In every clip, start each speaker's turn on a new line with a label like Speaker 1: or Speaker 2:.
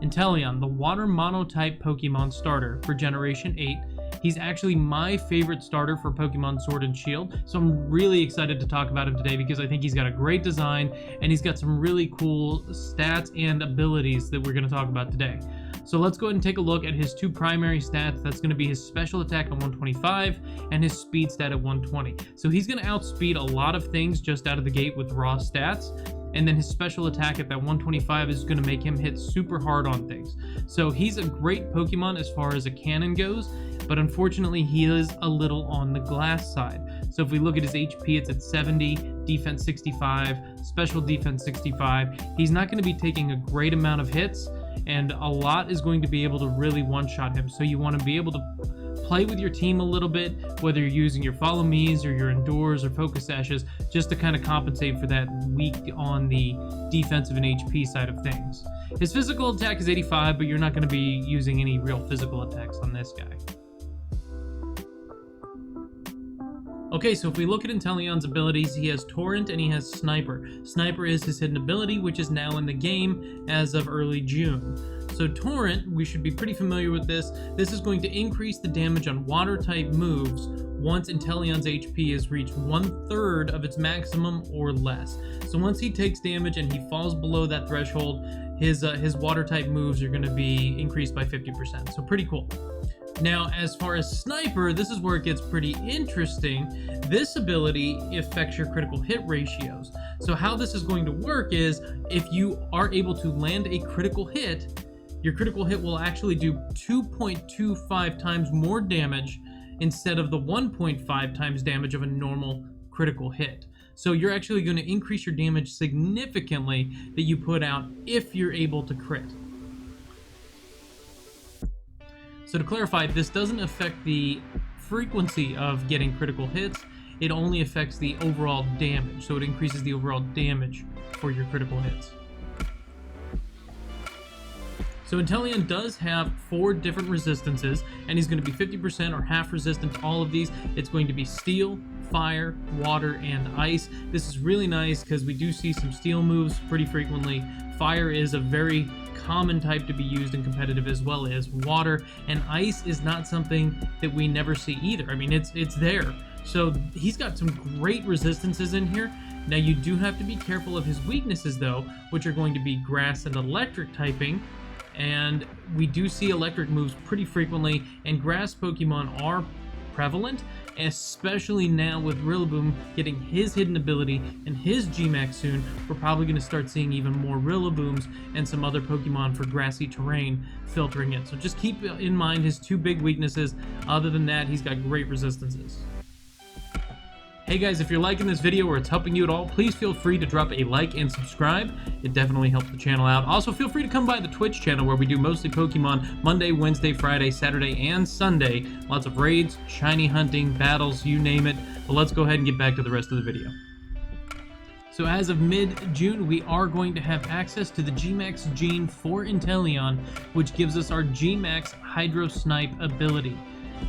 Speaker 1: Inteleon, the water monotype Pokemon starter for Generation 8. He's actually my favorite starter for Pokemon Sword and Shield, so I'm really excited to talk about him today because I think he's got a great design and he's got some really cool stats and abilities that we're going to talk about today. So let's go ahead and take a look at his two primary stats. That's going to be his special attack at 125 and his speed stat at 120. So he's going to outspeed a lot of things just out of the gate with raw stats. And then his special attack at that 125 is going to make him hit super hard on things. So he's a great Pokemon as far as a cannon goes, but unfortunately he is a little on the glass side. So if we look at his HP, it's at 70, defense 65, special defense 65. He's not going to be taking a great amount of hits, and a lot is going to be able to really one-shot him. So you want to be able to play with your team a little bit, whether you're using your Follow Me's or your Endures or Focus Sashes, just to kind of compensate for that weak on the defensive and HP side of things. His physical attack is 85, but you're not going to be using any real physical attacks on this guy. Okay, so if we look at Inteleon's abilities, he has Torrent and he has Sniper. Sniper is his hidden ability, which is now in the game as of early June. So Torrent, we should be pretty familiar with this. This is going to increase the damage on water-type moves once Inteleon's HP has reached 1/3 of its maximum or less. So once he takes damage and he falls below that threshold, his water-type moves are going to be increased by 50%. So pretty cool. Now, as far as Sniper, this is where it gets pretty interesting. This ability affects your critical hit ratios. So how this is going to work is, if you are able to land a critical hit, your critical hit will actually do 2.25 times more damage instead of the 1.5 times damage of a normal critical hit. So you're actually going to increase your damage significantly that you put out if you're able to crit. So to clarify, this doesn't affect the frequency of getting critical hits, it only affects the overall damage. So it increases the overall damage for your critical hits. So Inteleon does have 4 different resistances, and he's going to be 50% or half resistant to all of these. It's going to be Steel, Fire, Water, and Ice. This is really nice because we do see some Steel moves pretty frequently. Fire is a very common type to be used in competitive, as well as Water, and Ice is not something that we never see either. I mean, it's there. So he's got some great resistances in here. Now you do have to be careful of his weaknesses though, which are going to be Grass and Electric typing. And we do see electric moves pretty frequently, and grass Pokemon are prevalent, especially now with Rillaboom getting his hidden ability and his Gmax soon. We're probably going to start seeing even more Rillabooms and some other Pokemon for grassy terrain filtering in. So just keep in mind his 2 big weaknesses. Other than that, he's got great resistances. Hey guys, if you're liking this video or it's helping you at all, please feel free to drop a like and subscribe. It definitely helps the channel out. Also, feel free to come by the Twitch channel where we do mostly Pokemon Monday, Wednesday, Friday, Saturday, and Sunday. Lots of raids, shiny hunting, battles, you name it. But let's go ahead and get back to the rest of the video. So as of mid-June, we are going to have access to the Gmax gene for Inteleon, which gives us our Gmax Hydro Snipe ability.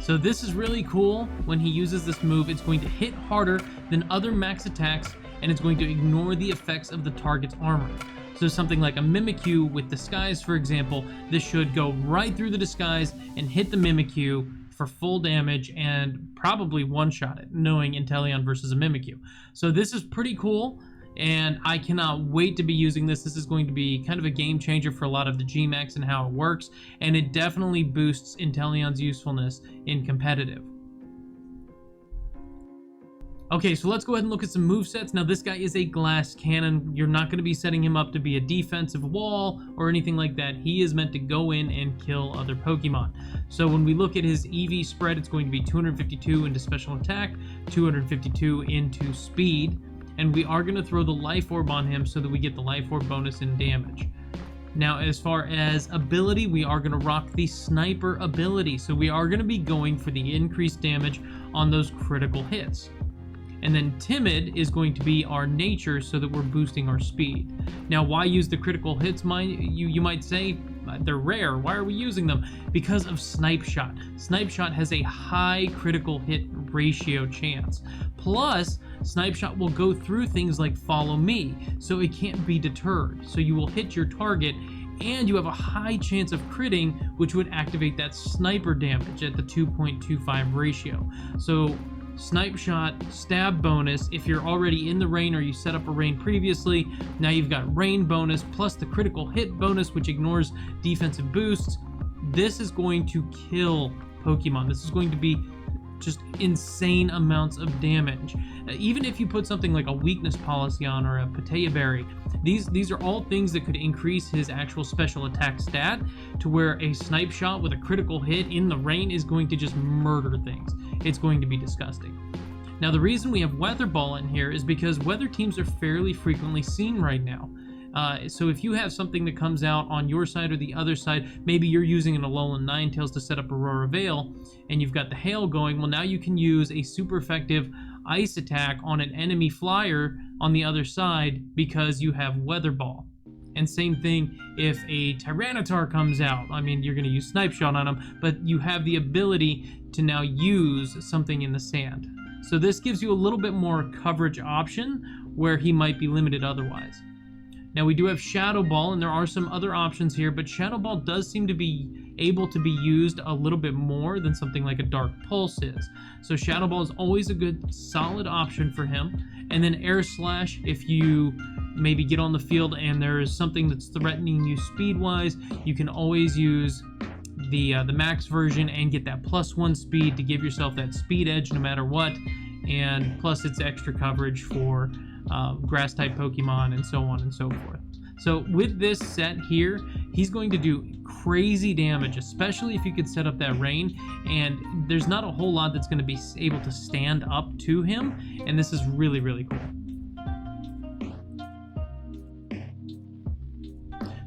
Speaker 1: So this is really cool. When he uses this move, it's going to hit harder than other max attacks, and it's going to ignore the effects of the target's armor. So something like a Mimikyu with Disguise, for example, this should go right through the Disguise and hit the Mimikyu for full damage and probably one-shot it, knowing Inteleon versus a Mimikyu. So this is pretty cool, and I cannot wait to be using this. This is going to be kind of a game changer for a lot of the Gmax and how it works, and it definitely boosts Inteleon's usefulness in competitive. Okay, so let's go ahead and look at some movesets. Now this guy is a glass cannon. You're not going to be setting him up to be a defensive wall or anything like that. He is meant to go in and kill other Pokemon. So when we look at his Eevee spread, it's going to be 252 into special attack, 252 into speed, and we are going to throw the Life Orb on him so that we get the Life Orb bonus in damage. Now, as far as ability, we are going to rock the Sniper ability. So we are going to be going for the increased damage on those critical hits. And then Timid is going to be our nature so that we're boosting our speed. Now, why use the critical hits? You might say they're rare. Why are we using them? Because of Snipe Shot. Snipe Shot has a high critical hit ratio chance. Plus, Snipe Shot will go through things like Follow Me, so it can't be deterred. So you will hit your target and you have a high chance of critting, which would activate that sniper damage at the 2.25 ratio. So snipe shot, stab bonus, if you're already in the rain or you set up a rain previously, now you've got rain bonus plus the critical hit bonus, which ignores defensive boosts. This is going to kill Pokemon. This is going to be just insane amounts of damage. Even if you put something like a weakness policy on or a Pataya Berry, these are all things that could increase his actual special attack stat to where a snipe shot with a critical hit in the rain is going to just murder things. It's going to be disgusting. Now, the reason we have Weather Ball in here is because weather teams are fairly frequently seen right now. So if you have something that comes out on your side or the other side, maybe you're using an Alolan Ninetales to set up Aurora Veil, and you've got the hail going, well, now you can use a super effective ice attack on an enemy flyer on the other side because you have Weather Ball. And same thing if a Tyranitar comes out. I mean, you're going to use Snipe Shot on him, but you have the ability to now use something in the sand. So this gives you a little bit more coverage option where he might be limited otherwise. Now we do have Shadow Ball, and there are some other options here, but Shadow Ball does seem to be able to be used a little bit more than something like a Dark Pulse is. So Shadow Ball is always a good, solid option for him. And then Air Slash, if you maybe get on the field and there is something that's threatening you speed-wise, you can always use the max version and get that +1 speed to give yourself that speed edge no matter what. And plus it's extra coverage for grass type Pokemon and so on and so forth. So with this set here, he's going to do crazy damage, especially if you could set up that rain, and there's not a whole lot that's going to be able to stand up to him, and this is really, really cool.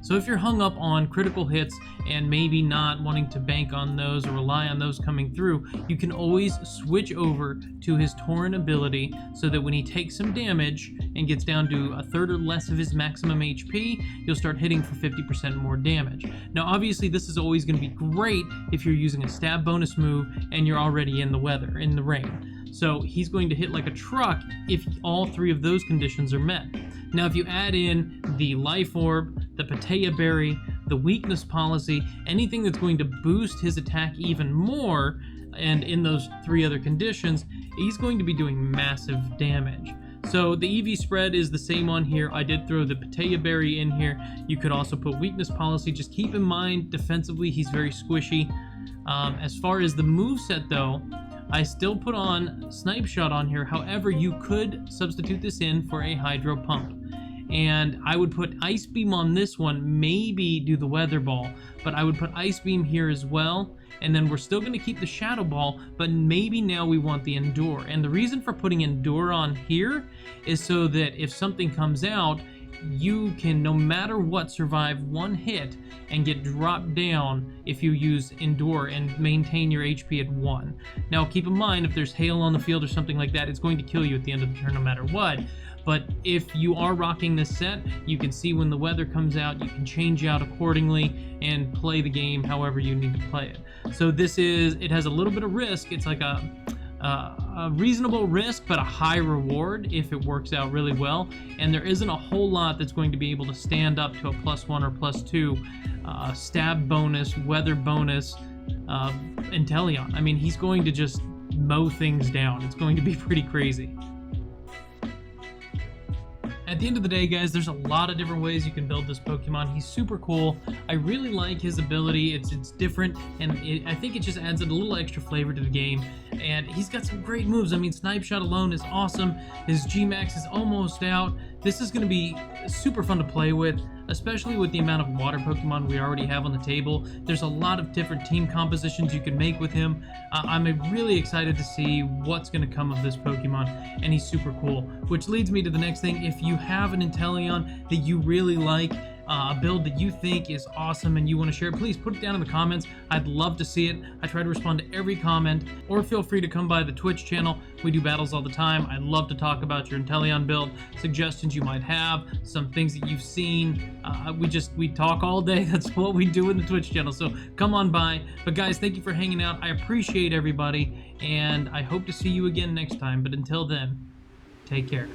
Speaker 1: So if you're hung up on critical hits and maybe not wanting to bank on those or rely on those coming through, you can always switch over to his Tauren ability so that when he takes some damage and gets down to a third or less of his maximum HP, you'll start hitting for 50% more damage. Now obviously this is always going to be great if you're using a stab bonus move and you're already in the weather, in the rain. So he's going to hit like a truck if all three of those conditions are met. Now if you add in the Life Orb, the Pataya Berry, the Weakness Policy, anything that's going to boost his attack even more, and in those three other conditions, he's going to be doing massive damage. So the Eevee spread is the same on here. I did throw the Pataya Berry in here. You could also put Weakness Policy. Just keep in mind, defensively, he's very squishy. As far as the moveset though, I still put on Snipe Shot on here. However, you could substitute this in for a Hydro Pump. And I would put Ice Beam on this one, maybe do the Weather Ball, but I would put Ice Beam here as well. And then we're still going to keep the Shadow Ball, but maybe now we want the Endure. And the reason for putting Endure on here is so that if something comes out, you can, no matter what, survive one hit and get dropped down if you use Endure and maintain your HP at 1. Now keep in mind, if there's hail on the field or something like that, it's going to kill you at the end of the turn no matter what. But if you are rocking this set, you can see when the weather comes out, you can change out accordingly and play the game however you need to play it. So it has a little bit of risk. It's like a reasonable risk, but a high reward if it works out really well. And there isn't a whole lot that's going to be able to stand up to a +1 or +2 stab bonus, weather bonus, Inteleon. I mean, he's going to just mow things down. It's going to be pretty crazy. At the end of the day, guys, there's a lot of different ways you can build this Pokemon. He's super cool. I really like his ability. It's different, and I think it just adds a little extra flavor to the game. And he's got some great moves. I mean, Snipe Shot alone is awesome. His Gmax is almost out. This is going to be super fun to play with, especially with the amount of water Pokemon we already have on the table. There's a lot of different team compositions you can make with him. I'm really excited to see what's going to come of this Pokemon, and he's super cool. Which leads me to the next thing. If you have an Inteleon that you really like, a build that you think is awesome and you want to share, please put it down in the comments. I'd love to see it. I try to respond to every comment, or feel free to come by the Twitch channel. We do battles all the time. I'd love to talk about your Inteleon build, suggestions you might have, some things that you've seen. We talk all day. That's what we do in the Twitch channel, so come on by. But guys, thank you for hanging out. I appreciate everybody, and I hope to see you again next time. But until then, take care.